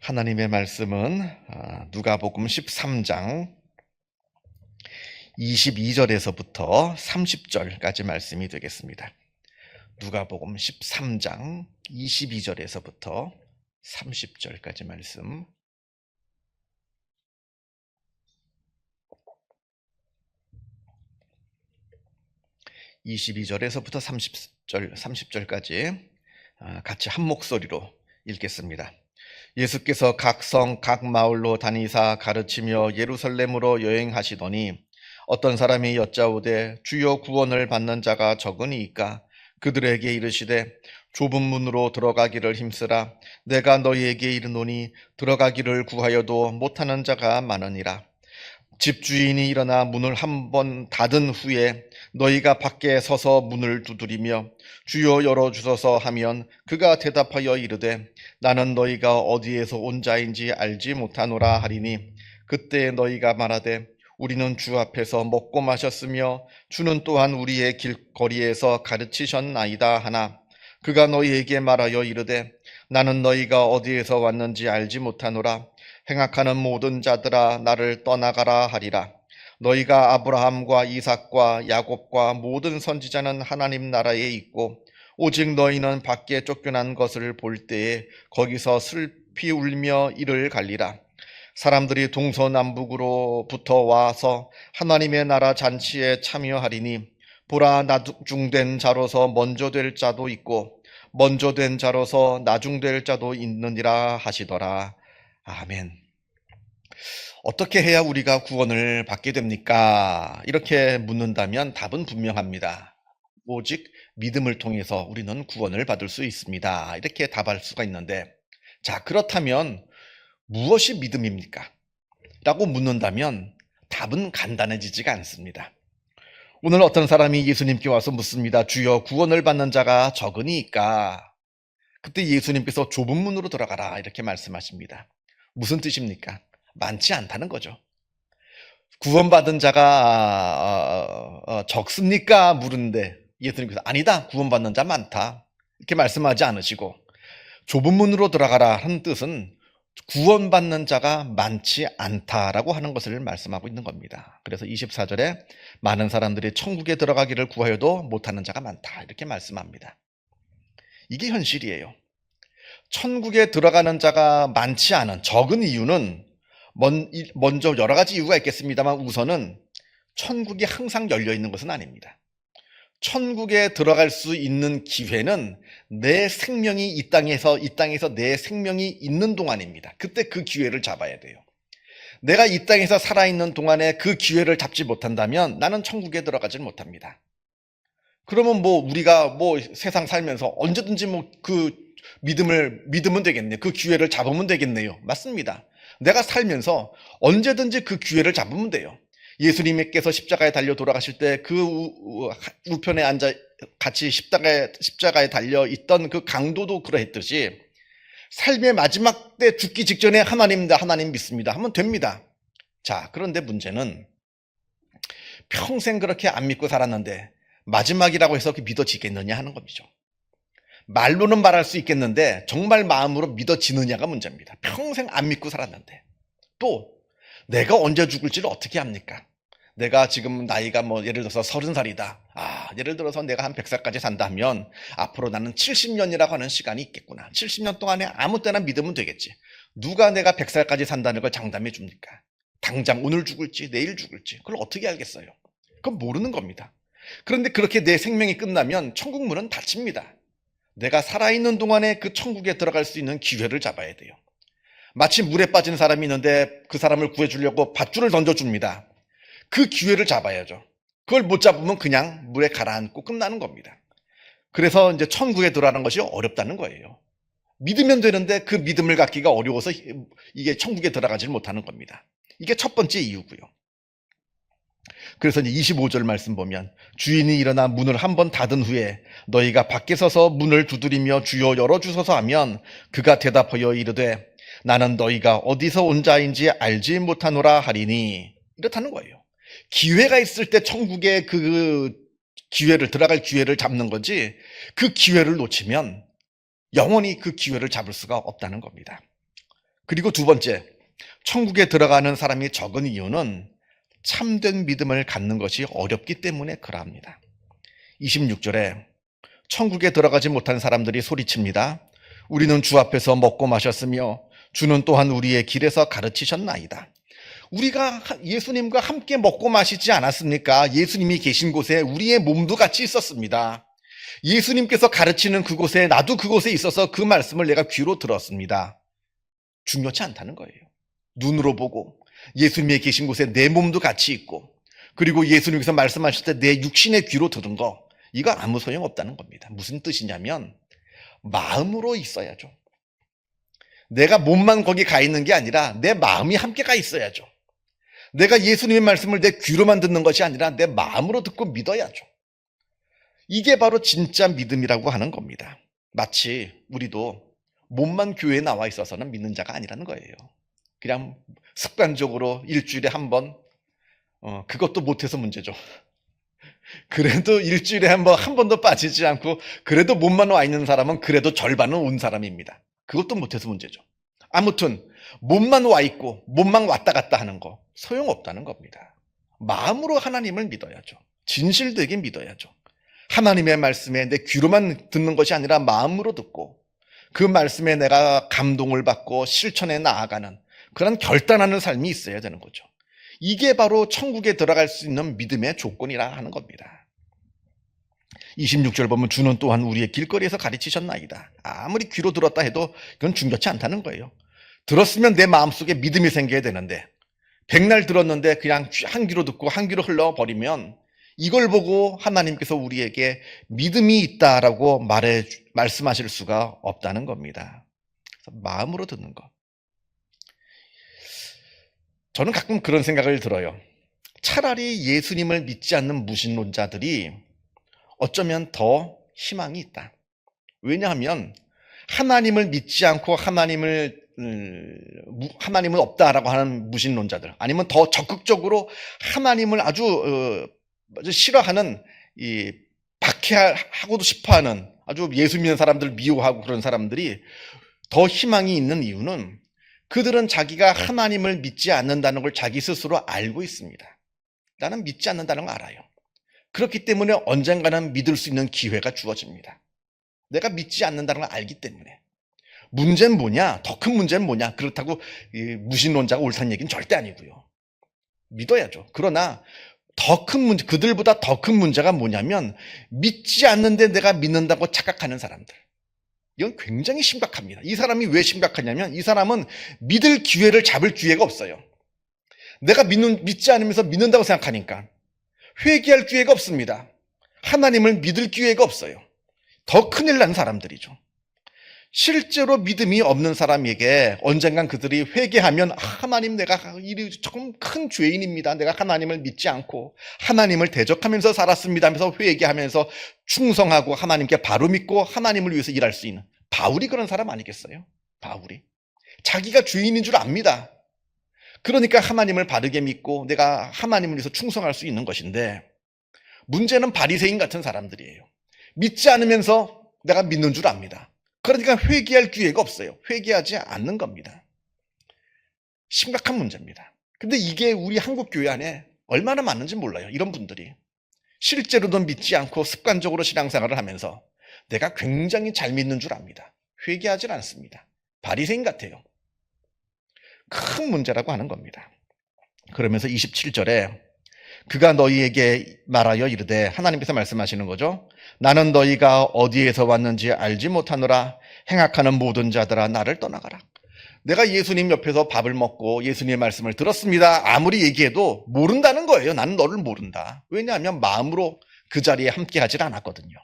하나님의 말씀은 누가복음 13장 22절에서부터 30절까지 말씀이 되겠습니다. 누가복음 13장 22절에서부터 30절까지 말씀. (22절에서부터) 30절까지 같이 한 목소리로 읽겠습니다. 예수께서 각 성, 각 마을로 다니사 가르치며 예루살렘으로 여행하시더니 어떤 사람이 여짜오되 주여 구원을 받는 자가 적으니이까 그들에게 이르시되 좁은 문으로 들어가기를 힘쓰라. 내가 너희에게 이르노니 들어가기를 구하여도 못하는 자가 많으니라. 집주인이 일어나 문을 한 번 닫은 후에 너희가 밖에 서서 문을 두드리며 주여 열어주소서 하면 그가 대답하여 이르되 나는 너희가 어디에서 온 자인지 알지 못하노라 하리니 그때 너희가 말하되 우리는 주 앞에서 먹고 마셨으며 주는 또한 우리의 길거리에서 가르치셨나이다 하나 그가 너희에게 말하여 이르되 나는 너희가 어디에서 왔는지 알지 못하노라. 행악하는 모든 자들아 나를 떠나가라 하리라. 너희가 아브라함과 이삭과 야곱과 모든 선지자는 하나님 나라에 있고 오직 너희는 밖에 쫓겨난 것을 볼 때에 거기서 슬피 울며 이를 갈리라. 사람들이 동서남북으로부터 와서 하나님의 나라 잔치에 참여하리니 보라 나중된 자로서 먼저 될 자도 있고 먼저 된 자로서 나중될 자도 있느니라 하시더라. 아멘. 어떻게 해야 우리가 구원을 받게 됩니까? 이렇게 묻는다면 답은 분명합니다. 오직 믿음을 통해서 우리는 구원을 받을 수 있습니다. 이렇게 답할 수가 있는데, 자, 그렇다면 무엇이 믿음입니까? 라고 묻는다면 답은 간단해지지가 않습니다. 오늘 어떤 사람이 예수님께 와서 묻습니다. 주여 구원을 받는 자가 적으니까. 그때 예수님께서 좁은 문으로 들어가라 이렇게 말씀하십니다. 무슨 뜻입니까? 많지 않다는 거죠. 구원받은 자가 적습니까? 물은데 예수님께서 아니다, 구원받는 자 많다 이렇게 말씀하지 않으시고 좁은 문으로 들어가라 하는 뜻은 구원받는 자가 많지 않다라고 하는 것을 말씀하고 있는 겁니다. 그래서 24절에 많은 사람들이 천국에 들어가기를 구하여도 못하는 자가 많다 이렇게 말씀합니다. 이게 현실이에요. 천국에 들어가는 자가 많지 않은, 적은 이유는 먼저 여러 가지 이유가 있겠습니다만 우선은 천국이 항상 열려 있는 것은 아닙니다. 천국에 들어갈 수 있는 기회는 내 생명이 이 땅에서 내 생명이 있는 동안입니다. 그때 그 기회를 잡아야 돼요. 내가 이 땅에서 살아있는 동안에 그 기회를 잡지 못한다면 나는 천국에 들어가질 못합니다. 그러면 우리가 세상 살면서 언제든지 그 믿으면 되겠네요. 그 기회를 잡으면 되겠네요. 맞습니다. 내가 살면서 언제든지 그 기회를 잡으면 돼요. 예수님께서 십자가에 달려 돌아가실 때 그 우편에 앉아 같이 십자가에 달려 있던 그 강도도 그러했듯이 삶의 마지막 때 죽기 직전에 하나님 믿습니다 하면 됩니다. 자, 그런데 문제는 평생 그렇게 안 믿고 살았는데 마지막이라고 해서 믿어지겠느냐 하는 겁니다. 말로는 말할 수 있겠는데 정말 마음으로 믿어지느냐가 문제입니다. 평생 안 믿고 살았는데 또 내가 언제 죽을지를 어떻게 합니까? 내가 지금 나이가 예를 들어서 30살이다. 예를 들어서 내가 한 100살까지 산다면 앞으로 나는 70년이라고 하는 시간이 있겠구나. 70년 동안에 아무 때나 믿으면 되겠지. 누가 내가 100살까지 산다는 걸 장담해 줍니까? 당장 오늘 죽을지 내일 죽을지 그걸 어떻게 알겠어요? 그건 모르는 겁니다. 그런데 그렇게 내 생명이 끝나면 천국 문은 닫힙니다. 내가 살아있는 동안에 그 천국에 들어갈 수 있는 기회를 잡아야 돼요. 마치 물에 빠진 사람이 있는데 그 사람을 구해주려고 밧줄을 던져줍니다. 그 기회를 잡아야죠. 그걸 못 잡으면 그냥 물에 가라앉고 끝나는 겁니다. 그래서 이제 천국에 들어가는 것이 어렵다는 거예요. 믿으면 되는데 그 믿음을 갖기가 어려워서 이게 천국에 들어가지 못하는 겁니다. 이게 첫 번째 이유고요. 그래서 이제 25절 말씀 보면 주인이 일어나 문을 한 번 닫은 후에 너희가 밖에 서서 문을 두드리며 주여 열어주소서 하면 그가 대답하여 이르되 나는 너희가 어디서 온 자인지 알지 못하노라 하리니 이렇다는 거예요. 기회가 있을 때 천국에 들어갈 기회를 잡는 거지 그 기회를 놓치면 영원히 그 기회를 잡을 수가 없다는 겁니다. 그리고 두 번째, 천국에 들어가는 사람이 적은 이유는 참된 믿음을 갖는 것이 어렵기 때문에 그러합니다. 26절에 천국에 들어가지 못한 사람들이 소리칩니다. 우리는 주 앞에서 먹고 마셨으며 주는 또한 우리의 길에서 가르치셨나이다. 우리가 예수님과 함께 먹고 마시지 않았습니까? 예수님이 계신 곳에 우리의 몸도 같이 있었습니다. 예수님께서 가르치는 그곳에 나도 그곳에 있어서 그 말씀을 내가 귀로 들었습니다. 중요치 않다는 거예요. 눈으로 보고 예수님이 계신 곳에 내 몸도 같이 있고, 그리고 예수님께서 말씀하실 때 내 육신의 귀로 들은 거, 이거 아무 소용없다는 겁니다. 무슨 뜻이냐면 마음으로 있어야죠. 내가 몸만 거기 가 있는 게 아니라 내 마음이 함께 가 있어야죠. 내가 예수님의 말씀을 내 귀로만 듣는 것이 아니라 내 마음으로 듣고 믿어야죠. 이게 바로 진짜 믿음이라고 하는 겁니다. 마치 우리도 몸만 교회에 나와 있어서는 믿는 자가 아니라는 거예요. 그냥 습관적으로 일주일에 한 번, 그것도 못해서 문제죠. 그래도 일주일에 한 번도 빠지지 않고 그래도 몸만 와 있는 사람은 그래도 절반은 온 사람입니다. 그것도 못해서 문제죠. 아무튼 몸만 와 있고 몸만 왔다 갔다 하는 거 소용없다는 겁니다. 마음으로 하나님을 믿어야죠. 진실되게 믿어야죠. 하나님의 말씀에 내 귀로만 듣는 것이 아니라 마음으로 듣고 그 말씀에 내가 감동을 받고 실천에 나아가는 그런 결단하는 삶이 있어야 되는 거죠. 이게 바로 천국에 들어갈 수 있는 믿음의 조건이라 하는 겁니다. 26절 보면 주는 또한 우리의 길거리에서 가르치셨나이다. 아무리 귀로 들었다 해도 그건 중요치 않다는 거예요. 들었으면 내 마음속에 믿음이 생겨야 되는데 백날 들었는데 그냥 한 귀로 듣고 한 귀로 흘러버리면 이걸 보고 하나님께서 우리에게 믿음이 있다라고 말씀하실 수가 없다는 겁니다. 그래서 마음으로 듣는 것. 저는 가끔 그런 생각을 들어요. 차라리 예수님을 믿지 않는 무신론자들이 어쩌면 더 희망이 있다. 왜냐하면 하나님을 믿지 않고 하나님은 없다라고 하는 무신론자들, 아니면 더 적극적으로 하나님을 아주 싫어하는, 박해하고도 싶어하는, 아주 예수 믿는 사람들 미워하고 그런 사람들이 더 희망이 있는 이유는 그들은 자기가 하나님을 믿지 않는다는 걸 자기 스스로 알고 있습니다. 나는 믿지 않는다는 걸 알아요. 그렇기 때문에 언젠가는 믿을 수 있는 기회가 주어집니다. 내가 믿지 않는다는 걸 알기 때문에. 문제는 뭐냐? 더 큰 문제는 뭐냐? 그렇다고 무신론자가 옳다는 얘기는 절대 아니고요. 믿어야죠. 그러나 더 큰 문제, 그들보다 더 큰 문제가 뭐냐면 믿지 않는데 내가 믿는다고 착각하는 사람들. 이건 굉장히 심각합니다. 이 사람이 왜 심각하냐면 이 사람은 믿을 기회를 잡을 기회가 없어요. 내가 믿지 않으면서 믿는다고 생각하니까 회개할 기회가 없습니다. 하나님을 믿을 기회가 없어요. 더 큰일 난 사람들이죠. 실제로 믿음이 없는 사람에게 언젠간 그들이 회개하면 하나님, 내가 조금 큰 죄인입니다. 내가 하나님을 믿지 않고 하나님을 대적하면서 살았습니다 하면서 회개하면서 충성하고 하나님께 바로 믿고 하나님을 위해서 일할 수 있는, 바울이 그런 사람 아니겠어요? 바울이 자기가 죄인인 줄 압니다. 그러니까 하나님을 바르게 믿고 내가 하나님을 위해서 충성할 수 있는 것인데, 문제는 바리새인 같은 사람들이에요. 믿지 않으면서 내가 믿는 줄 압니다. 그러니까 회개할 기회가 없어요. 회개하지 않는 겁니다. 심각한 문제입니다. 근데 이게 우리 한국 교회 안에 얼마나 많은지 몰라요. 이런 분들이 실제로도 믿지 않고 습관적으로 신앙생활을 하면서 내가 굉장히 잘 믿는 줄 압니다. 회개하지 않습니다. 바리새인 같아요. 큰 문제라고 하는 겁니다. 그러면서 27절에 그가 너희에게 말하여 이르되, 하나님께서 말씀하시는 거죠. 나는 너희가 어디에서 왔는지 알지 못하노라. 행악하는 모든 자들아 나를 떠나가라. 내가 예수님 옆에서 밥을 먹고 예수님의 말씀을 들었습니다. 아무리 얘기해도 모른다는 거예요. 나는 너를 모른다. 왜냐하면 마음으로 그 자리에 함께 하질 않았거든요.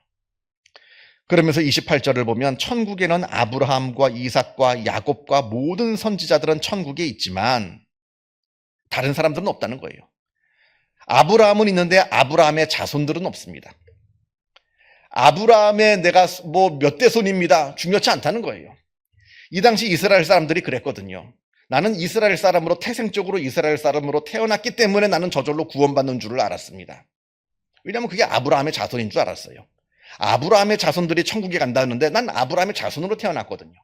그러면서 28절을 보면 천국에는 아브라함과 이삭과 야곱과 모든 선지자들은 천국에 있지만 다른 사람들은 없다는 거예요. 아브라함은 있는데 아브라함의 자손들은 없습니다. 아브라함의 내가 몇 대 손입니다. 중요치 않다는 거예요. 이 당시 이스라엘 사람들이 그랬거든요. 나는 이스라엘 사람으로, 태생적으로 이스라엘 사람으로 태어났기 때문에 나는 저절로 구원받는 줄을 알았습니다. 왜냐하면 그게 아브라함의 자손인 줄 알았어요. 아브라함의 자손들이 천국에 간다는데 난 아브라함의 자손으로 태어났거든요.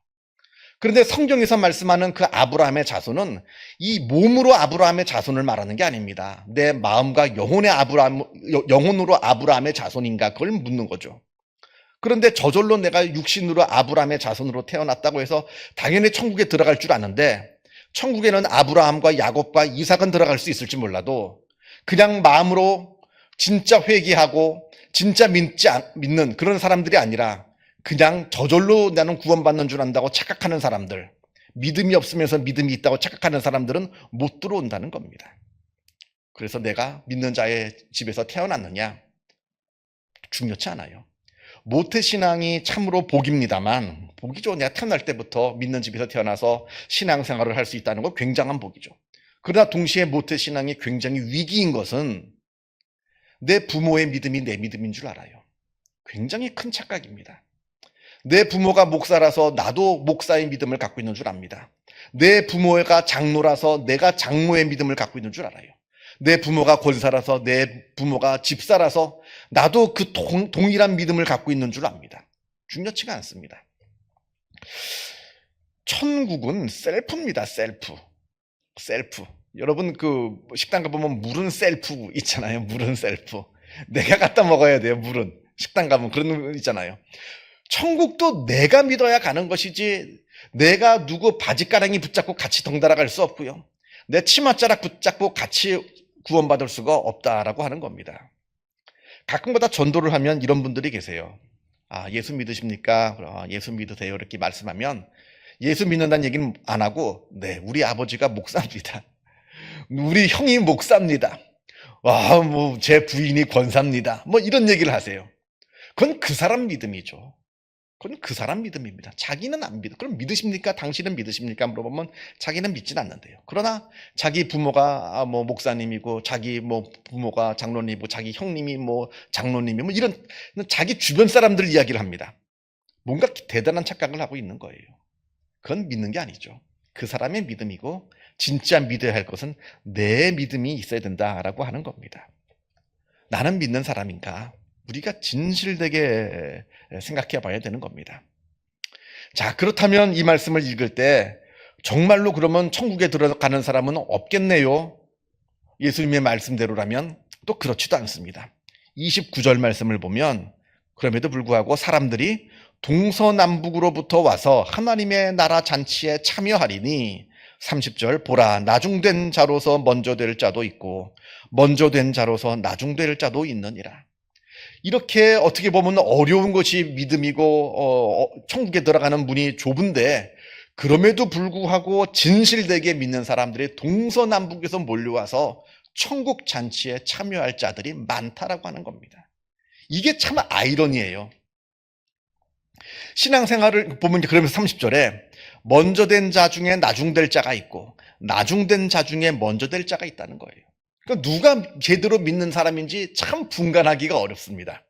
그런데 성경에서 말씀하는 그 아브라함의 자손은 이 몸으로 아브라함의 자손을 말하는 게 아닙니다. 내 마음과 영혼으로 아브라함의 자손인가 그걸 묻는 거죠. 그런데 저절로 내가 육신으로 아브라함의 자손으로 태어났다고 해서 당연히 천국에 들어갈 줄 아는데, 천국에는 아브라함과 야곱과 이삭은 들어갈 수 있을지 몰라도 그냥 마음으로 진짜 회개하고 진짜 믿는 그런 사람들이 아니라 그냥 저절로 나는 구원받는 줄 안다고 착각하는 사람들, 믿음이 없으면서 믿음이 있다고 착각하는 사람들은 못 들어온다는 겁니다. 그래서 내가 믿는 자의 집에서 태어났느냐? 중요치 않아요. 모태신앙이 참으로 복입니다만, 복이죠. 내가 태어날 때부터 믿는 집에서 태어나서 신앙생활을 할 수 있다는 건 굉장한 복이죠. 그러나 동시에 모태신앙이 굉장히 위기인 것은 내 부모의 믿음이 내 믿음인 줄 알아요. 굉장히 큰 착각입니다. 내 부모가 목사라서 나도 목사의 믿음을 갖고 있는 줄 압니다. 내 부모가 장로라서 내가 장로의 믿음을 갖고 있는 줄 알아요. 내 부모가 권사라서 내 부모가 집사라서 나도 그 동일한 믿음을 갖고 있는 줄 압니다. 중요치가 않습니다. 천국은 셀프입니다. 셀프. 여러분 그 식당 가보면 물은 셀프 있잖아요. 물은 셀프. 내가 갖다 먹어야 돼요. 물은. 식당 가면 그런 거 있잖아요. 천국도 내가 믿어야 가는 것이지 내가 누구 바지가랑이 붙잡고 같이 덩달아 갈 수 없고요. 내 치맛자락 붙잡고 같이 구원받을 수가 없다라고 하는 겁니다. 가끔가다 전도를 하면 이런 분들이 계세요. 아, 예수 믿으십니까? 예수 믿으세요. 이렇게 말씀하면 예수 믿는다는 얘기는 안 하고, 네, 우리 아버지가 목사입니다. 우리 형이 목사입니다. 와, 뭐 제 부인이 권사입니다. 뭐 이런 얘기를 하세요. 그건 그 사람 믿음이죠. 그건 그 사람 믿음입니다. 자기는 안 믿어. 그럼 믿으십니까? 당신은 믿으십니까? 물어보면 자기는 믿진 않는데요. 그러나 자기 부모가 뭐 목사님이고, 자기 뭐 부모가 장로님이고, 자기 형님이 뭐 장로님이 뭐 이런 자기 주변 사람들 이야기를 합니다. 뭔가 대단한 착각을 하고 있는 거예요. 그건 믿는 게 아니죠. 그 사람의 믿음이고, 진짜 믿어야 할 것은 내 믿음이 있어야 된다라고 하는 겁니다. 나는 믿는 사람인가? 우리가 진실되게 생각해 봐야 되는 겁니다. 자, 그렇다면 이 말씀을 읽을 때 정말로 그러면 천국에 들어가는 사람은 없겠네요. 예수님의 말씀대로라면 또 그렇지도 않습니다. 29절 말씀을 보면 그럼에도 불구하고 사람들이 동서남북으로부터 와서 하나님의 나라 잔치에 참여하리니, 30절, 보라 나중된 자로서 먼저 될 자도 있고 먼저 된 자로서 나중될 자도 있느니라. 이렇게 어떻게 보면 어려운 것이 믿음이고 천국에 들어가는 문이 좁은데, 그럼에도 불구하고 진실되게 믿는 사람들이 동서남북에서 몰려와서 천국 잔치에 참여할 자들이 많다라고 하는 겁니다. 이게 참 아이러니예요. 신앙생활을 보면 그러면서 30절에 먼저 된 자 중에 나중될 자가 있고 나중된 자 중에 먼저 될 자가 있다는 거예요. 그러니까 누가 제대로 믿는 사람인지 참 분간하기가 어렵습니다.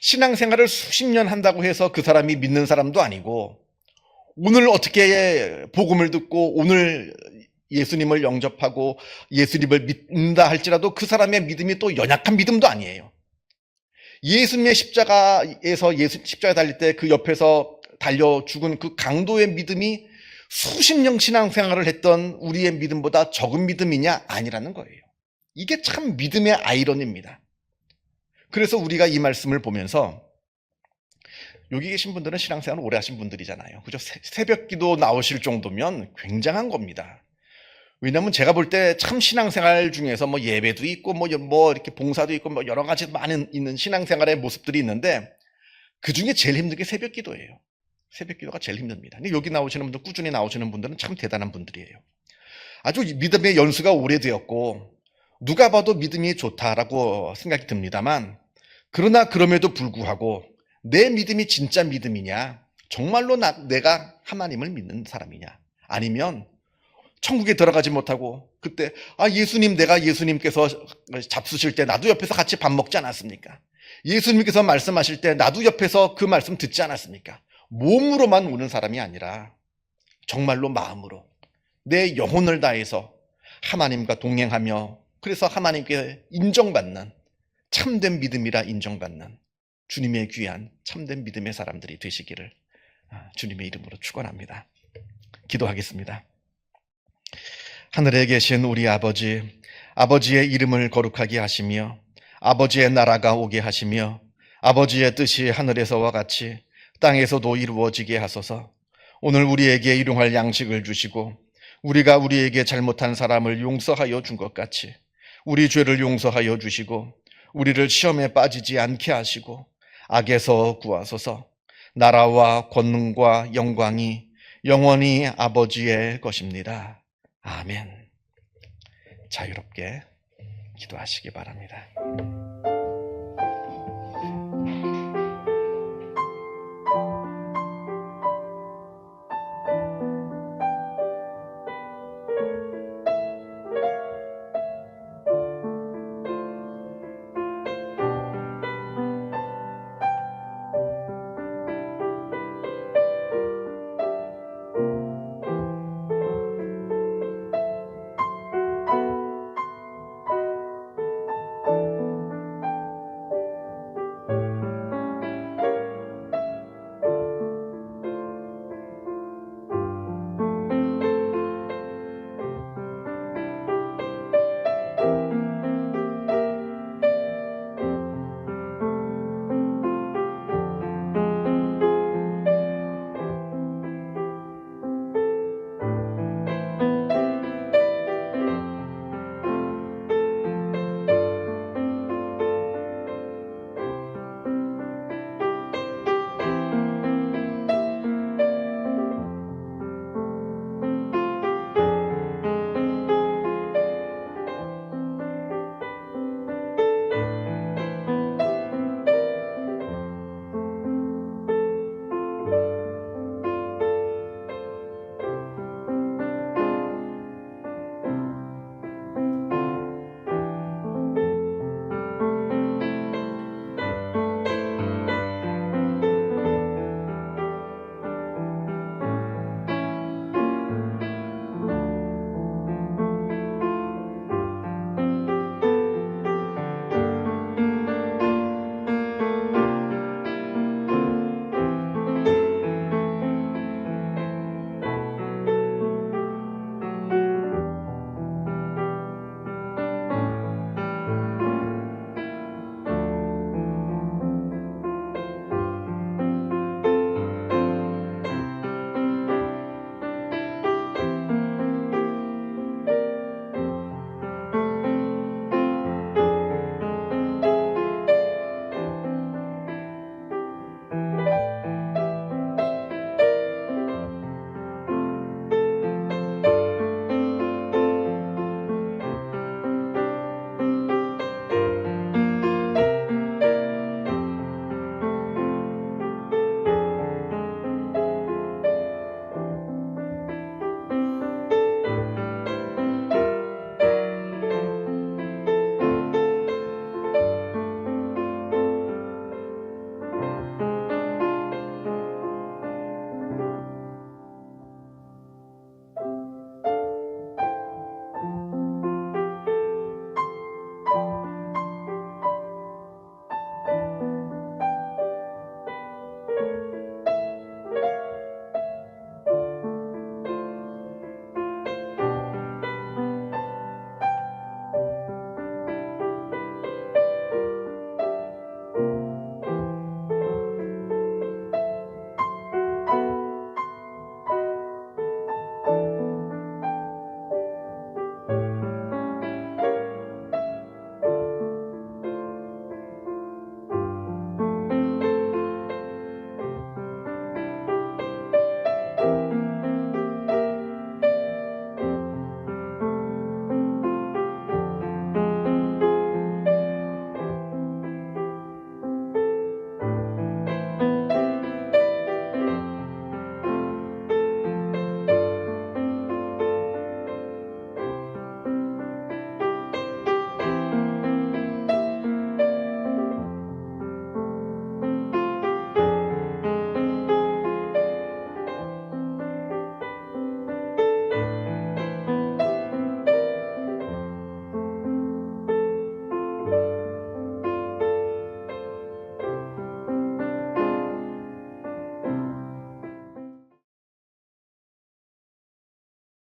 신앙생활을 수십 년 한다고 해서 그 사람이 믿는 사람도 아니고, 오늘 어떻게 복음을 듣고 오늘 예수님을 영접하고 예수님을 믿는다 할지라도 그 사람의 믿음이 또 연약한 믿음도 아니에요. 예수님의 십자가에서 십자가 달릴 때 그 옆에서 달려 죽은 그 강도의 믿음이 수십 년 신앙생활을 했던 우리의 믿음보다 적은 믿음이냐? 아니라는 거예요. 이게 참 믿음의 아이러니입니다. 그래서 우리가 이 말씀을 보면서, 여기 계신 분들은 신앙생활을 오래 하신 분들이잖아요. 그죠? 새벽기도 나오실 정도면 굉장한 겁니다. 왜냐하면 제가 볼 때 참 신앙생활 중에서 뭐 예배도 있고 뭐 이렇게 봉사도 있고 뭐 여러 가지 많은 있는 신앙생활의 모습들이 있는데, 그 중에 제일 힘든 게 새벽기도예요. 새벽기도가 제일 힘듭니다. 근데 여기 나오시는 분들, 꾸준히 나오시는 분들은 참 대단한 분들이에요. 아주 믿음의 연수가 오래되었고 누가 봐도 믿음이 좋다라고 생각이 듭니다만, 그러나 그럼에도 불구하고 내 믿음이 진짜 믿음이냐, 정말로 내가 하나님을 믿는 사람이냐, 아니면 천국에 들어가지 못하고 그때 예수님, 내가 예수님께서 잡수실 때 나도 옆에서 같이 밥 먹지 않았습니까? 예수님께서 말씀하실 때 나도 옆에서 그 말씀 듣지 않았습니까? 몸으로만 오는 사람이 아니라 정말로 마음으로 내 영혼을 다해서 하나님과 동행하며, 그래서 하나님께 인정받는, 참된 믿음이라 인정받는 주님의 귀한 참된 믿음의 사람들이 되시기를 주님의 이름으로 축원합니다. 기도하겠습니다. 하늘에 계신 우리 아버지, 아버지의 이름을 거룩하게 하시며 아버지의 나라가 오게 하시며 아버지의 뜻이 하늘에서와 같이 땅에서도 이루어지게 하소서. 오늘 우리에게 일용할 양식을 주시고 우리가 우리에게 잘못한 사람을 용서하여 준 것 같이 우리 죄를 용서하여 주시고 우리를 시험에 빠지지 않게 하시고 악에서 구하소서. 나라와 권능과 영광이 영원히 아버지의 것입니다. 아멘. 자유롭게 기도하시기 바랍니다.